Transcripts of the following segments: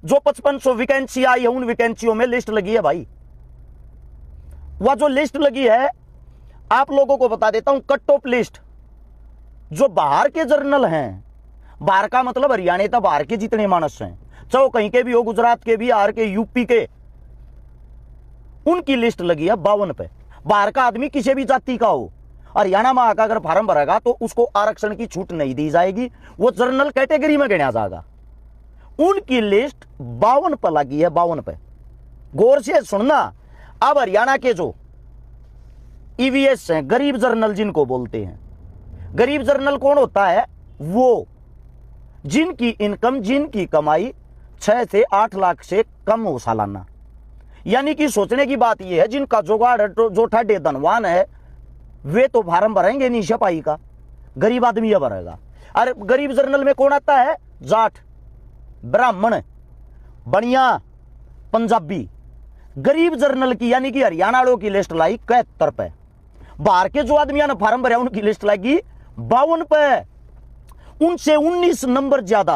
जो 5500 वैकेंसी आई है उन वैकेंसियों में लिस्ट लगी है भाई। वह जो लिस्ट लगी है आप लोगों को बता देता हूं, कट ऑफ लिस्ट जो बाहर के जर्नल हैं, बाहर का मतलब हरियाणा था, बाहर के जितने मानस हैं, चाहे कहीं के भी हो, गुजरात के, बिहार के, यूपी के, उनकी लिस्ट लगी है 52 पे। बाहर का आदमी किसी भी जाति का हो, हरियाणा में आकर अगर फार्म भरेगा तो उसको आरक्षण की छूट नहीं दी जाएगी, वो जनरल कैटेगरी में गिना जाएगा। उनकी लिस्ट 52 पर लगी है, 52 पे। गौर से सुनना। अब हरियाणा के जो ईवीएस हैं, गरीब जर्नल जिनको बोलते हैं, गरीब जर्नल कौन होता है? वो जिनकी इनकम, जिनकी कमाई 6 से 8 लाख से कम हो सालाना। यानी कि सोचने की बात यह है, जिनका जुगाड़ जो ठाडे धनवान है वे तो फार्म भरेंगे नहीं छपाई का, गरीब आदमी यह भरेगा। अरे गरीब जर्नल में कौन आता है? जाट, ब्राह्मण, बनिया, पंजाबी। गरीब जर्नल की यानी कि हरियाणा वालों की लिस्ट लाई 71 पे। बाहर के जो आदमियों ने फार्म भरा उनकी लिस्ट लाएगी 52 पे। उनसे 19 नंबर ज्यादा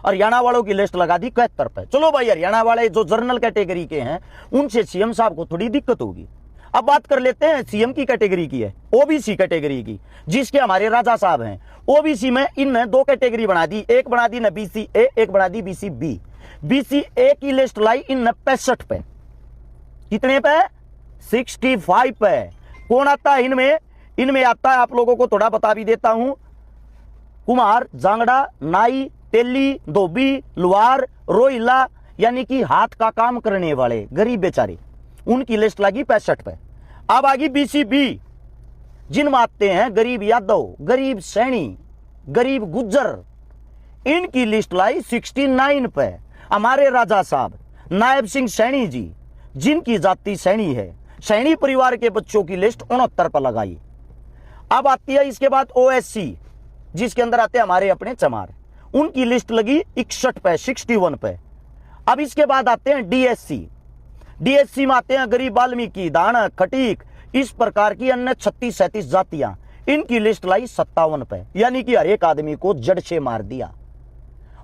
हरियाणा वालों की लिस्ट लगा दी 71 पे। चलो भाई, हरियाणा वाले जो जर्नल कैटेगरी के हैं उनसे सीएम साहब को थोड़ी दिक्कत होगी। अब बात कर लेते हैं सीएम की कैटेगरी की है, ओबीसी कैटेगरी की, जिसके हमारे राजा साहब हैं। ओबीसी में इनने 2 कैटेगरी बना दी, एक बना दी ना बीसी ए, एक बना दी बीसी बी। बीसी ए की लिस्ट लाई इन 65 पे। कितने पे? 65 पे। कौन आता है इनमें? इनमें आता है, आप लोगों को थोड़ा बता भी देता हूं, कुमार, जांगड़ा, नाई, तेली, धोबी, लुहार, रोहिला, यानी कि हाथ का काम करने वाले गरीब बेचारे, उनकी लिस्ट लगी 65 पे। अब आगी बीसी बी, जिनमें आते हैं गरीब यादव, गरीब सैनी, गरीब गुज्जर, इनकी लिस्ट लाई 69 पे। हमारे राजा साहब नायब सिंह सैनी जी, जिनकी जाति सैनी है, सैनी परिवार के बच्चों की लिस्ट 69 पर लगाई। अब आती है इसके बाद ओएससी, जिसके अंदर आते हैं हमारे अपने चमार, उनकी लिस्ट लगी 61 पे, 61 पे। अब इसके बाद आते हैं डीएससी। डीएससी में आते हैं गरीब वाल्मीकि, दानक, खटीक, इस प्रकार की अन्य 36-37 जातियां, इनकी लिस्ट लाई 57 पे। यानी कि हर एक आदमी को जड़ से मार दिया।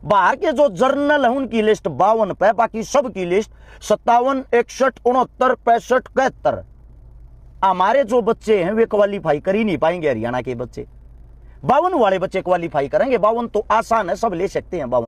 बाहर के जो जर्नल है उनकी लिस्ट 52 पे, बाकी सब की लिस्ट 57, 61, 69, 65, 71। हमारे जो बच्चे हैं वे क्वालिफाई कर ही नहीं पाएंगे। हरियाणा के बच्चे 52 वाले बच्चे क्वालिफाई करेंगे। 52 तो आसान है, सब ले सकते हैं 52।